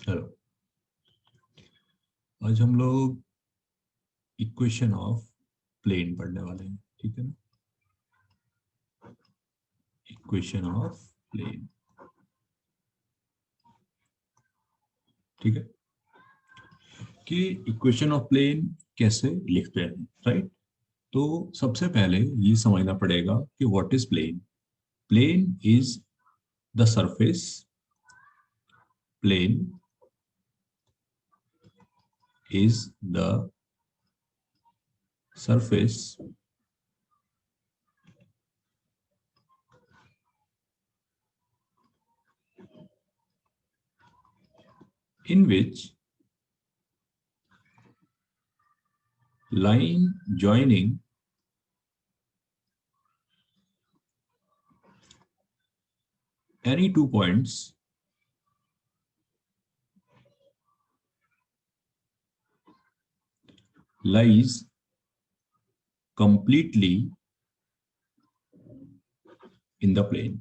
Hello. आज हम लोग इक्वेशन ऑफ प्लेन पढ़ने वाले हैं, ठीक है ना। इक्वेशन ऑफ प्लेन, ठीक है, कि इक्वेशन ऑफ प्लेन कैसे लिखते हैं, राइट। तो सबसे पहले ये समझना पड़ेगा कि what is plane. Plane is the surface, plane is the surface in which line joining any two points lies completely in the plane,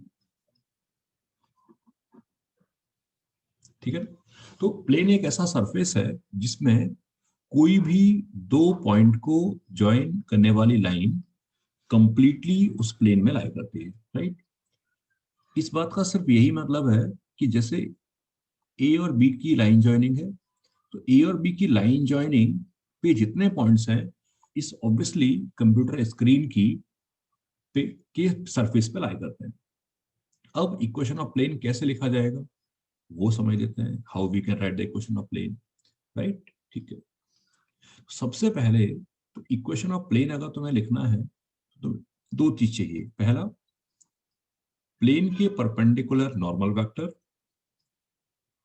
ठीक है। तो प्लेन एक ऐसा सरफेस है जिसमें कोई भी दो पॉइंट को ज्वाइन करने वाली लाइन कंप्लीटली उस प्लेन में लाई करती है, राइट। इस बात का सिर्फ यही मतलब है कि जैसे ए और बी की लाइन ज्वाइनिंग है, तो ए और बी की लाइन ज्वाइनिंग पे जितने पॉइंट्स हैं इस ऑब्वियसली कंप्यूटर स्क्रीन की पे के सरफेस पे लाई करते हैं। अब इक्वेशन ऑफ प्लेन कैसे लिखा जाएगा वो समझ लेते हैं, how we can write the equation of plane, right, ठीक है। सबसे पहले तो इक्वेशन ऑफ प्लेन अगर तुम्हें लिखना है तो दो चीज चाहिए। पहला, प्लेन के परपेंडिकुलर नॉर्मल वेक्टर,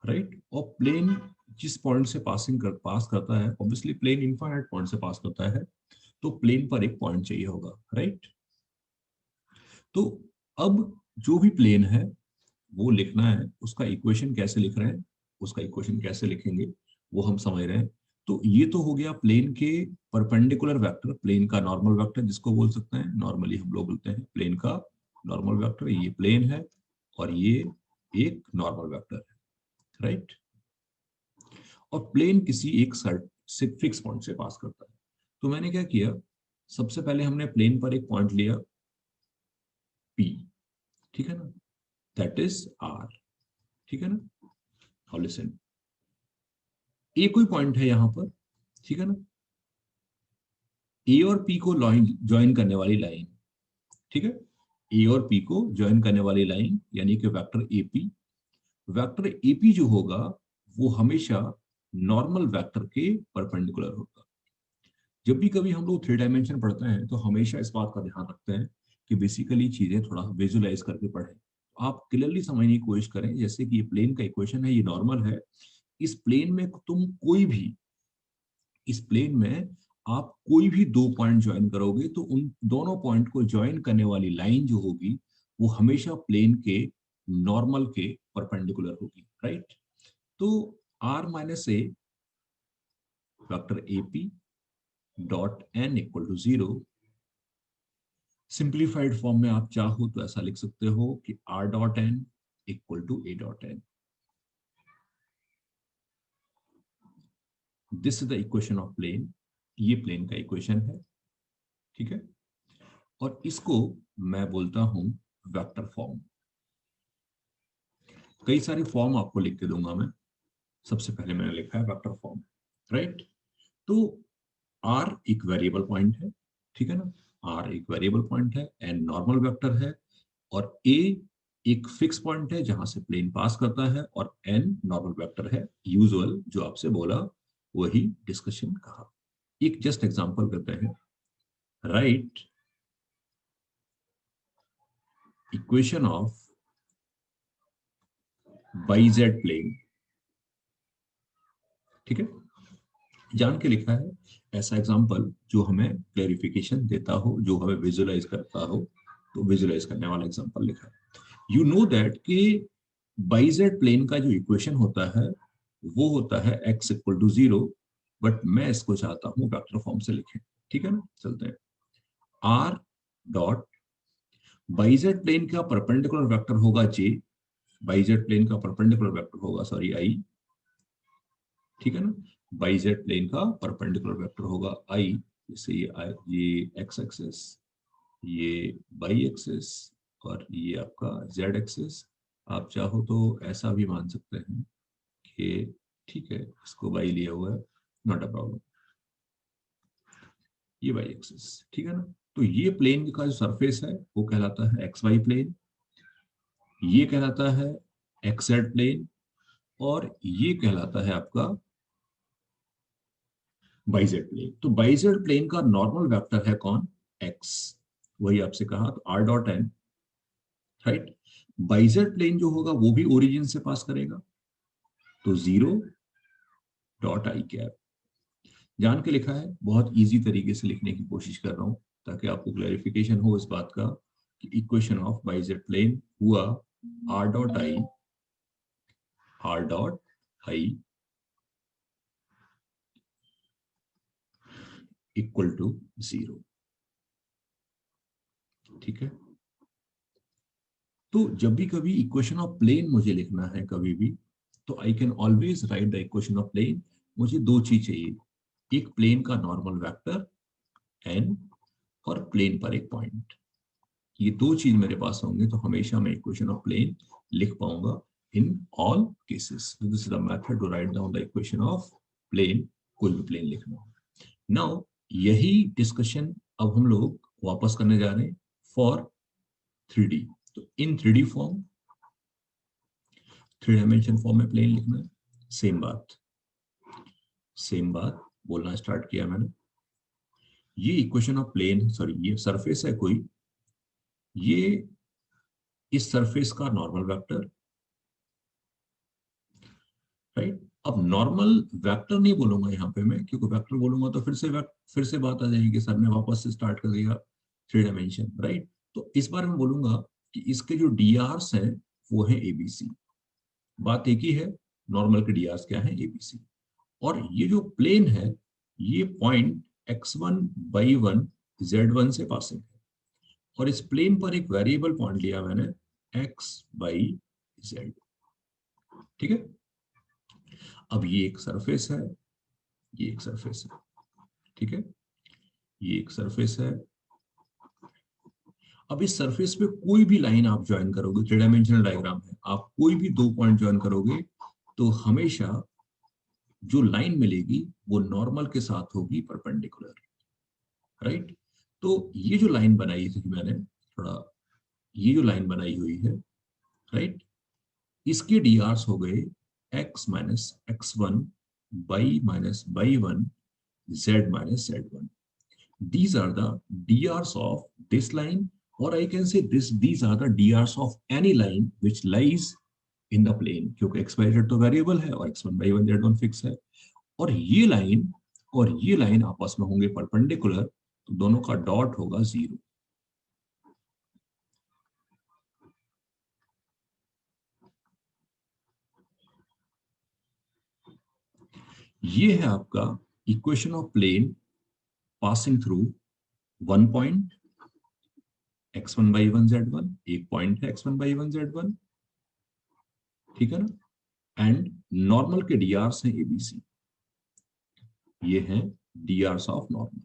राइट। और प्लेन जिस पॉइंट से पास करता है, ऑब्वियसली प्लेन इनफाइनाइट पॉइंट से पास करता है, तो प्लेन पर एक पॉइंट चाहिए होगा, राइट। तो अब जो भी प्लेन है वो लिखना है, उसका इक्वेशन कैसे लिख रहे हैं, उसका इक्वेशन कैसे लिखेंगे वो हम समझ रहे हैं। तो ये तो हो गया प्लेन के परपेंडिकुलर वेक्टर, प्लेन का नॉर्मल वेक्टर जिसको बोल सकते हैं, नॉर्मली हम लोग बोलते हैं प्लेन का नॉर्मल वेक्टर। ये प्लेन है और ये एक नॉर्मल वेक्टर है, राइट। और प्लेन किसी एक सर्ट से फिक्स पॉइंट से पास करता है। तो मैंने क्या किया, सबसे पहले हमने प्लेन पर एक पॉइंट लिया पी, ठीक है ना, दैट इज आर, ठीक है ना। और लिसन, ए कोई पॉइंट है यहां पर, ठीक है ना। ए और पी को ज्वाइन करने वाली लाइन, ठीक है। ए और पी को ज्वाइन करने वाली लाइन यानी कि वेक्टर एपी, वेक्टर एपी जो होगा वो हमेशा नॉर्मल वेक्टर के परपेंडिकुलर होगा। जब भी कभी हम लोग थ्री डायमेंशन पढ़ते हैं तो हमेशा इस बात का ध्यान रखते हैं कि बेसिकली चीजें थोड़ा विजुलाइज करके पढ़ें। आप क्लियरली समझने की कोशिश करें, जैसे कि ये प्लेन का इक्वेशन है, ये नॉर्मल है। इस प्लेन में तुम कोई भी इस प्लेन में आप कोई भी दो पॉइंट ज्वाइन करोगे तो उन दोनों पॉइंट को ज्वाइन करने वाली लाइन जो होगी वो हमेशा प्लेन के नॉर्मल के परपेंडिकुलर होगी, राइट। तो r minus A vector AP dot N equal to 0, simplified form में आप चाहो तो ऐसा लिख सकते हो कि r dot N equal to A dot n. This is the equation of plane, ये प्लेन का इक्वेशन है, ठीक है। और इसको मैं बोलता हूं वेक्टर फॉर्म। कई सारे फॉर्म आपको लिख के दूंगा मैं। सबसे पहले मैंने लिखा है वेक्टर फॉर्म, राइट। तो आर एक वेरिएबल पॉइंट है, ठीक है ना। आर एक वेरिएबल पॉइंट है, एन नॉर्मल वेक्टर है, और ए एक फिक्स पॉइंट है जहां से प्लेन पास करता है, और एन नॉर्मल वेक्टर है। यूजुअल जो आपसे बोला वही डिस्कशन कहा। एक जस्ट एग्जांपल करते हैं, right equation of YZ plane, ठीक है। जान के लिखा है, ऐसा एग्जांपल जो हमें क्लैरिफिकेशन देता हो, जो हमें विजुलाइज करता हो, तो विजुलाइज करने वाला एग्जांपल लिखा है। यू नो दैट कि बाइजेड प्लेन का जो इक्वेशन होता है वो होता है x इक्वल टू 0, बट मैं इसको चाहता हूं वेक्टर फॉर्म से लिखें, ठीक है ना। चलते हैं, r डॉट बाइजेड प्लेन का परपेंडिकुलर वेक्टर होगा j, बाइजेड प्लेन का परपेंडिकुलर वेक्टर होगा सॉरी i, ठीक है ना। बाई जेड प्लेन का परपेंडिकुलर वेक्टर होगा आई, जैसे ये एक्स एक्सिस, ये बाई एक्सिस, और ये आपका जेड एक्सिस। आप चाहो तो ऐसा भी मान सकते हैं कि ठीक है, इसको बाई लिया हुआ है, नॉट अ प्रॉब्लम, ये बाई एक्सिस, ठीक है ना। तो ये प्लेन का जो सरफेस है वो कहलाता है एक्स वाई प्लेन, ये कहलाता है एक्स जेड प्लेन, और ये कहलाता है आपका बाइजेड प्लेन। तो बाइजेड प्लेन का नॉर्मल वेक्टर है कौन, एक्स, वही आपसे कहा, तो are dot N, right. YZ plane जो होगा वो भी ओरिजिन से पास करेगा, तो 0.i कैप। जान के लिखा है, बहुत इजी तरीके से लिखने की कोशिश कर रहा हूं ताकि आपको क्लैरिफिकेशन हो इस बात का कि इक्वेशन ऑफ बाइजेड प्लेन हुआ r dot i equal to 0, ठीक है। तो जब भी कभी इक्वेशन ऑफ प्लेन मुझे लिखना है कभी भी, तो I can always write the equation of plane. मुझे दो चीज चाहिए, एक प्लेन का नॉर्मल वेक्टर एन, और प्लेन पर एक पॉइंट। ये दो चीज मेरे पास होंगे तो हमेशा मैं इक्वेशन ऑफ प्लेन लिख पाऊंगा in all cases. This is the method to write down the equation of plane, कोई भी प्लेन लिखना हो। नाउ यही डिस्कशन अब हम लोग वापस करने जा रहे हैं फॉर 3D। तो इन 3D फॉर्म, 3 डायमेंशन फॉर्म में प्लेन लिखना है, सेम बात बोलना स्टार्ट किया मैंने। ये इक्वेशन ऑफ प्लेन, सॉरी ये सरफेस है कोई, ये इस सरफेस का नॉर्मल वेक्टर, राइट। अब नॉर्मल वेक्टर नहीं बोलूंगा यहाँ पे मैं, क्योंकि वेक्टर बोलूंगा तो फिर से बात आ जाएगी कि सर ने वापस से स्टार्ट कर दिया 3 डायमेंशन, राइट। तो इस बार मैं बोलूंगा कि इसके जो डी आर्स हैं वो है एबीसी। बात एक ही है, नॉर्मल के डी आर्स क्या है, एबीसी। और ये जो प्लेन है, ये पॉइंट x1/1 z1 से पासिंग है, और इस प्लेन पर एक वेरिएबल पॉइंट लिया मैंने x/z, ठीक है। अब ये एक सरफेस है, ये एक सरफेस है, ठीक है, ये एक सरफेस है। अब इस सरफेस पे कोई भी लाइन आप ज्वाइन करोगे, 3 डायमेंशनल डायग्राम है, आप कोई भी दो पॉइंट ज्वाइन करोगे तो हमेशा जो लाइन मिलेगी वो नॉर्मल के साथ होगी परपेंडिकुलर, राइट। तो ये जो लाइन बनाई थी मैंने, थोड़ा ये जो लाइन बनाई हुई है, राइट, इसके डी आर्स हो गए x-x1, y-y1, z-z1। These are the DRs of this line, or I can say these are the DRs of any line which lies in the plane, क्योंकि x y z तो variable है और x1 y1 z1 fix है। और ये line आपस में होंगे परपेंडिकुलर, तो दोनों का डॉट होगा 0। ये है आपका equation of plane passing through one point x1/1 z1, एक पॉइंट है x1/1 z1, ठीक है ना। एंड नॉर्मल के डी आर्स हैं एबीसी, ये हैं DRs of normal,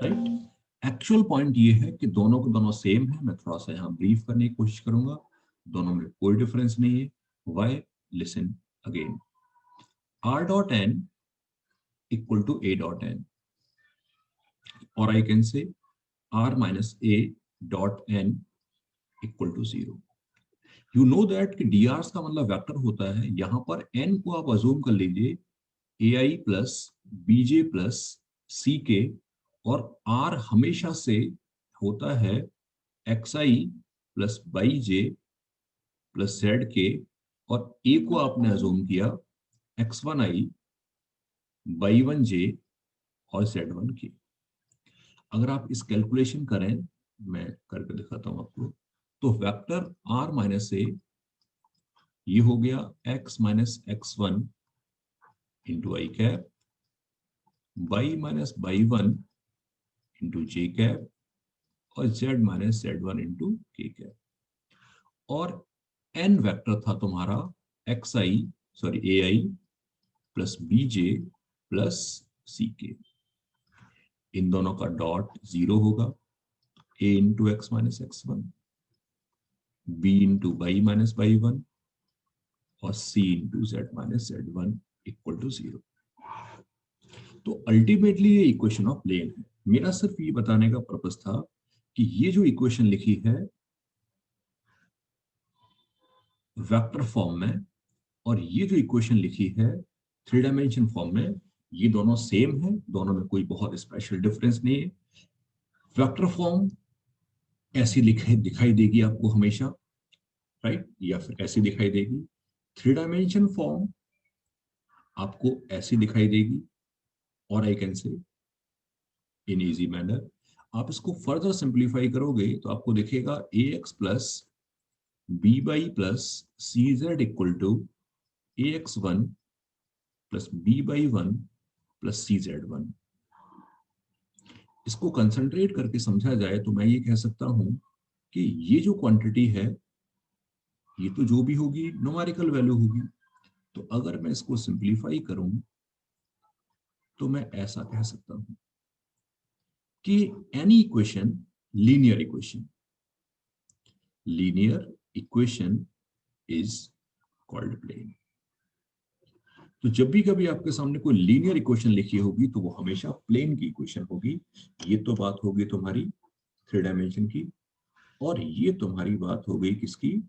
right. Actual point ये है कि दोनों को दोनों सेम है। मैं थोड़ा सा यहाँ ब्रीफ करने की कोशिश करूंगा, दोनों में कोई डिफरेंस नहीं है। Why, listen again, r dot n equal to a dot n, और I can say r minus a dot n equal to 0। You know that कि डी आर्स का मतलब वेक्टर होता है, यहां पर n को आप अज्यूम कर लीजिए ai plus bj plus ck, और r हमेशा से होता है xi plus yj plus zk, और a को आपने अज्यूम किया x1i, y1j और z1k। अगर आप इस कैलकुलेशन करें, मैं करके दिखाता हूं आपको, तो वेक्टर r माइनस ए, ये हो गया x minus x1 into I cap, y minus y1 into J cap, और z minus z1 into K cap. और एन वेक्टर था तुम्हारा A I plus B J plus C K, इन दोनों का डॉट 0 होगा, A into x minus x one, B into Y minus Y one, और C into Z minus Z one equal to 0। तो ultimately ये equation of plane है। मेरा सिर्फ ये बताने का पर्पस था कि ये जो इक्वेशन लिखी है वेक्टर फॉर्म में, और ये जो इक्वेशन लिखी है थ्री डायमेंशन फॉर्म में, ये दोनों सेम है, दोनों में कोई बहुत स्पेशल डिफरेंस नहीं है। वेक्टर फॉर्म ऐसी लिखे दिखाई देगी आपको हमेशा, राइट, या फिर ऐसी दिखाई देगी। थ्री डायमेंशन फॉर्म आपको ऐसी दिखाई देगी, और आई कैन से इन इजी मैनर। आप इसको फर्दर सिंप्लीफाई करोगे तो आपको दिखेगा A X plus B Y plus C Z equal to A X one plus B Y one plus C Z one. इसको कंसंट्रेट करके समझा जाए तो मैं ये कह सकता हूं कि ये जो क्वांटिटी है ये तो जो भी होगी न्यूमेरिकल वैल्यू होगी। तो अगर मैं इसको सिंप्लीफाई करूं तो मैं ऐसा कह सकता हूं कि any equation, linear equation, linear equation is called plane. तो जब भी कभी आपके सामने कोई लीनियर इक्वेशन लिखी होगी तो वो हमेशा प्लेन की इक्वेशन होगी। ये तो बात होगी तुम्हारी थ्री डायमेंशन की, और ये तुम्हारी बात हो गई किसकी,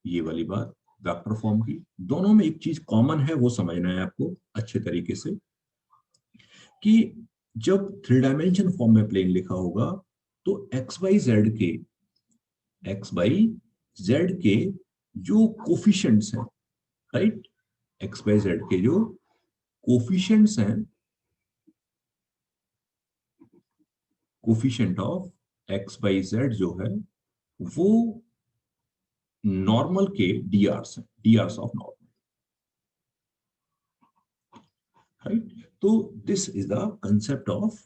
ये वाली बात वेक्टर फॉर्म की। दोनों में एक चीज कॉमन है, वो समझना है आपको अच्छे तरीके से, कि जब थ्री डायमेंशन फॉर्म में प्लेन लिखा होगा तो एक्स वाई जेड के जो कोफिशिएंट्स हैं, राइट, एक्स वाई जेड के जो कोफिशिएंट्स हैं, coefficient of x y z जो है वो नॉर्मल के डीआरस हैं, डीआरस ऑफ नॉर्मल, राइट। तो this is the concept of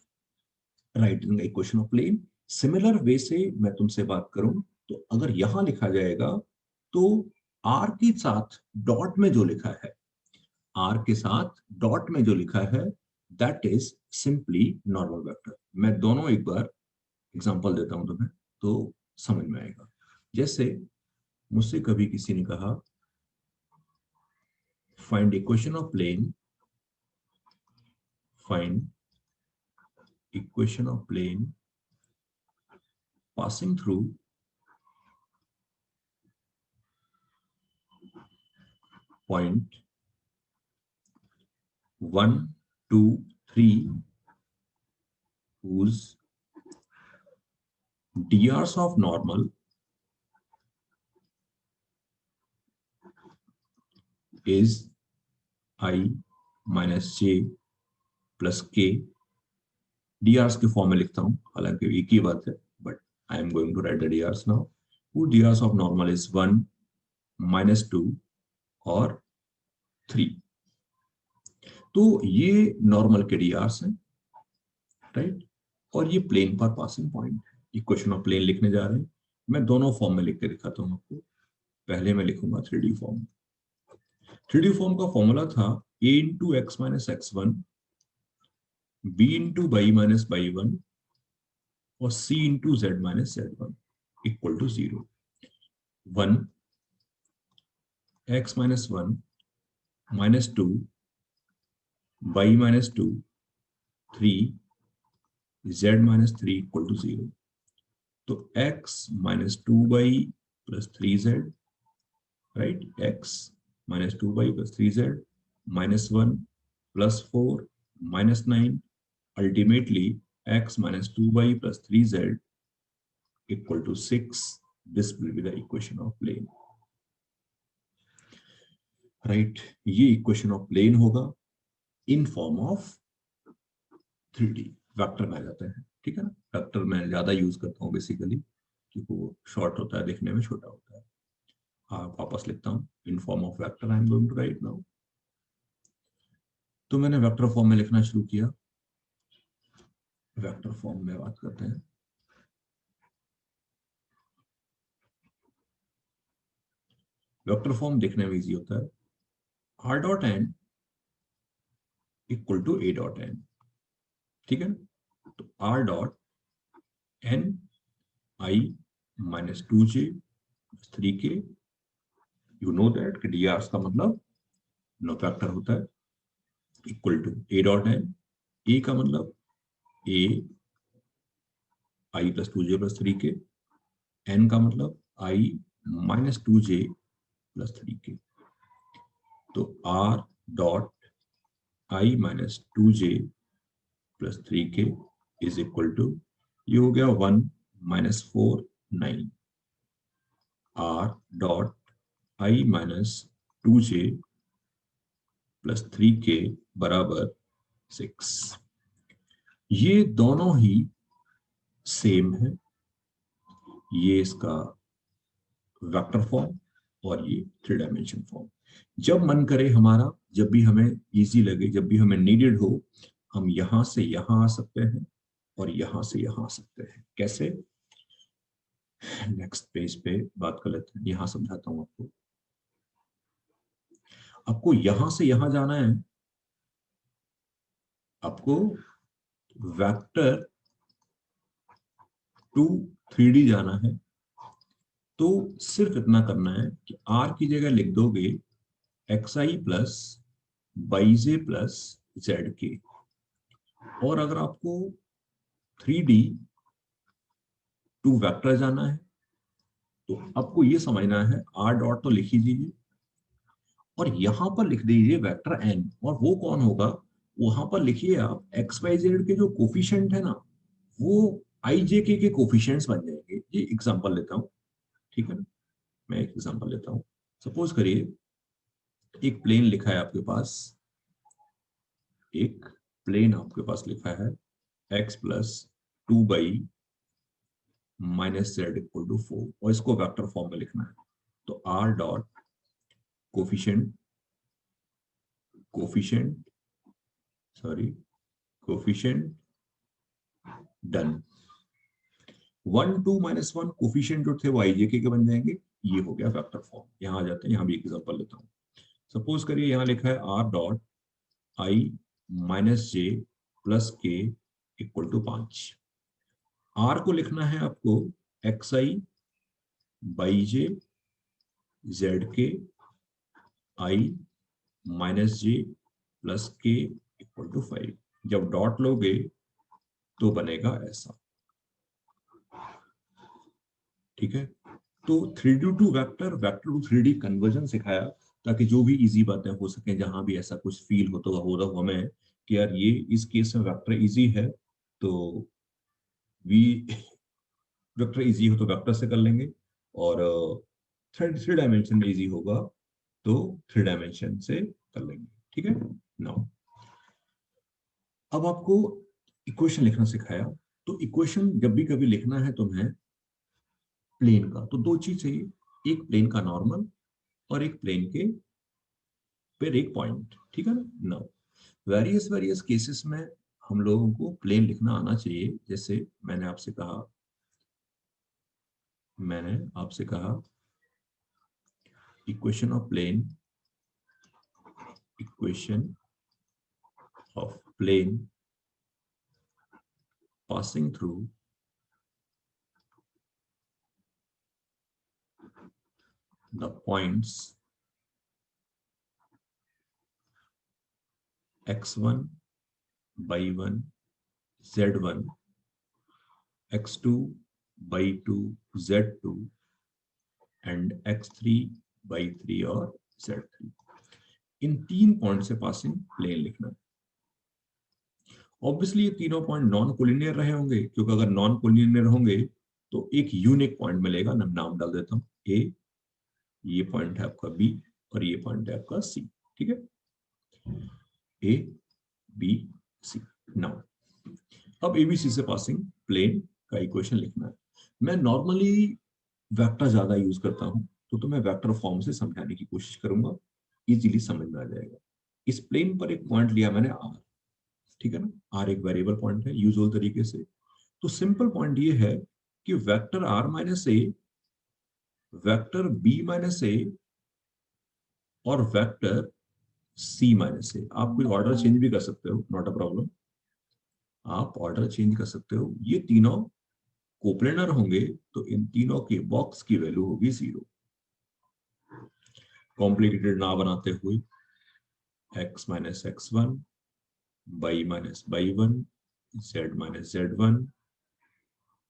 writing equation of plane. Similar way से मैं तुमसे बात करूं तो अगर यहां लिखा जाएगा तो आर के साथ डॉट में जो लिखा है, आर के साथ डॉट में जो लिखा है that is simply normal vector. मैं दोनों एक बार एग्जांपल देता हूं तुम्हें तो समझ में आएगा। जैसे मुझसे कभी किसी ने कहा find equation of plane, find equation of plane passing through point 1, 2, 3 whose drs of normal is I minus j plus k। drs के फॉर्म में लिखता हूं, हालांकि एक ही बात है, but I am going to write the drs now. whose drs of normal is 1, -2 और 3। तो ये नॉर्मल के drs हैं, राइट, और ये प्लेन पर पासिंग पॉइंट है। इक्वेशन ऑफ प्लेन लिखने जा रहे हैं, मैं दोनों फॉर्म में लिख के दिखाता हूं आपको। पहले मैं लिखूंगा 3D फॉर्म। 3D फॉर्म का फॉर्मूला था a into x minus x one, B into Y minus Y one, और c into Z minus Z one equal to 0। 1 x minus one -2 y -2 3 z -3 equal to 0। तो x -2y plus 3z, right, x -2y plus 3z -1 plus 4 -9, ultimately x -2y plus 3z equal to 6। This will be the equation of plane, right. ये equation of plane होगा in form of 3D। Vector में आ जाता है, ठीक है ना। Vector मैं ज्यादा यूज करता हूँ बेसिकली क्योंकि वो शॉर्ट होता है, दिखने में छोटा होता है। हाँ, वापस लिखता हूँ in form of vector I am going to write now. तो मैंने वेक्टर फॉर्म में लिखना शुरू किया। वेक्टर फॉर्म में बात करते हैं। वेक्टर फॉर्म देखने में इजी होता है। R dot N equal to A dot N, ठीक है। तो are dot N I minus 2j 3k, you know that कि डी आर का मतलब नो फैक्टर होता है, equal to A dot N, A का मतलब A I plus 2j plus 3k, एन का मतलब I minus 2j plus 3k। तो are dot I minus 2j plus 3k is equal to, ये हो गया 1 minus 4 9, are dot I minus 2j plus 3k बराबर 6। ये दोनों ही सेम है, ये इसका वेक्टर फॉर्म और ये 3 डायमेंशन फॉर्म। जब मन करे हमारा, जब भी हमें इजी लगे, जब भी हमें नीडेड हो, हम यहां से यहां आ सकते हैं और यहां से यहां आ सकते हैं। कैसे? नेक्स्ट पेज पे बात कर लेते हैं, यहां समझाता हूं आपको। आपको यहां से यहां जाना है, आपको वेक्टर टू 3D जाना है, तो सिर्फ इतना करना है कि आर की जगह लिख दोगे xi प्लस वाई जे प्लस जेड के। और अगर आपको 3D टू वेक्टर जाना है, तो आपको ये समझना है आर डॉट तो लिख ही दीजिए और यहां पर लिख दीजिए वेक्टर एन। और वो कौन होगा? वहां पर लिखिए आप एक्स वाई जेड के जो कोफिशिएंट है ना, वो आई जे के कोफिशिएंट्स बन जाएंगे। ये एग्जांपल लेता हूं, ठीक है ना। मैं एक एग्जांपल लेता हूं। सपोज करिए एक प्लेन लिखा है आपके पास, एक प्लेन आपके पास लिखा है x plus 2 minus z equal to 4, और इसको वेक्टर फॉर्म में लिखना है। तो are dot coefficient coefficient sorry coefficient done. 1 2 minus 1 coefficient जो थे वो आई जे के बन जाएंगे। ये हो गया वेक्टर फॉर्म। यहां आ जाते हैं, यहां भी एग्जांपल लेता हूं। सपोज करिए यहां लिखा है R dot I minus J plus के इक्वल टू 5। आर को लिखना है आपको x I by J Z के आई माइनस जे प्लस के इक्वल टू 5। जब डॉट लोगे तो बनेगा ऐसा, ठीक है। तो 3D to vector, vector to 3D conversion सिखाया, ताकि जो भी इजी बातें हो सके, जहां भी ऐसा कुछ फील हो रहा हो हमें कि यार ये इस केस में वेक्टर इजी है, तो वी वेक्टर इजी हो तो वेक्टर से कर लेंगे, और थ्री डायमेंशन में इजी होगा तो 3 डायमेंशन से कर लेंगे, ठीक है। नाउ अब आपको इक्वेशन लिखना सिखाया, तो इक्वेशन जब भी कभी लिखना है तुम्हें प्लेन का, तो दो चीज चाहिए, एक प्लेन का नॉर्मल और एक प्लेन के फिर एक पॉइंट, ठीक है ना। नाउ वेरियस वेरियस केसेस में हम लोगों को प्लेन लिखना आना चाहिए। जैसे मैंने आपसे कहा equation of plane passing through the points x1 y1 z1 x2 y2 z2 and x3 y3 और z3। इन 3 पॉइंट से पासिंग प्लेन लिखना है। ऑब्वियसली ये तीनों पॉइंट नॉन कोलिनियर रहे होंगे, क्योंकि अगर नॉन कोलिनियर होंगे तो एक यूनिक पॉइंट मिलेगा। नाम डाल देता हूं ए, ये पॉइंट है आपका बी, और ये पॉइंट है आपका सी, ठीक है। A B C. नाउ अब एबीसी से पासिंग प्लेन का इक्वेशन लिखना है। मैं नॉर्मली वेक्टर ज्यादा यूज करता हूं, तो मैं वेक्टर फॉर्म से समझाने की कोशिश करूंगा, इजीली समझ में आ जाएगा। इस प्लेन पर एक पॉइंट लिया मैंने आर, ठीक है ना। आर एक वेरिएबल पॉइंट है यूजुअल तरीके से। तो सिंपल पॉइंट ये है कि vector R minus A, vector B minus A और वेक्टर c माइनस ए। आप कोई ऑर्डर चेंज भी कर सकते हो, नॉट अ प्रॉब्लम, आप ऑर्डर चेंज कर सकते हो। ये तीनों कोप्लेनर होंगे तो इन तीनों के बॉक्स की वैल्यू होगी 0। कॉम्प्लिकेटेड ना बनाते हुए x minus x1, y minus y1, z minus z1,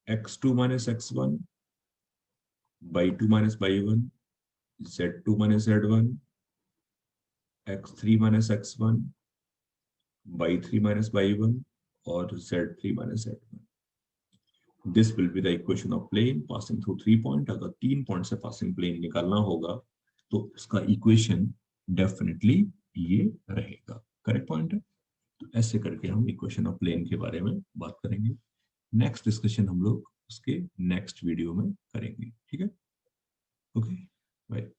x2 minus x1, y2 minus y1, z2 minus z1, x3 minus x1, y3 minus y1 और z3 minus z1। This will be the equation of plane passing through 3 point. अगर 3 point से passing plane निकालना होगा तो उसका equation definitely ये रहेगा। Correct point है। तो ऐसे करके हम इक्वेशन ऑफ प्लेन के बारे में बात करेंगे। नेक्स्ट डिस्कशन हम लोग उसके नेक्स्ट वीडियो में करेंगे। ठीक है, ओके, बाय।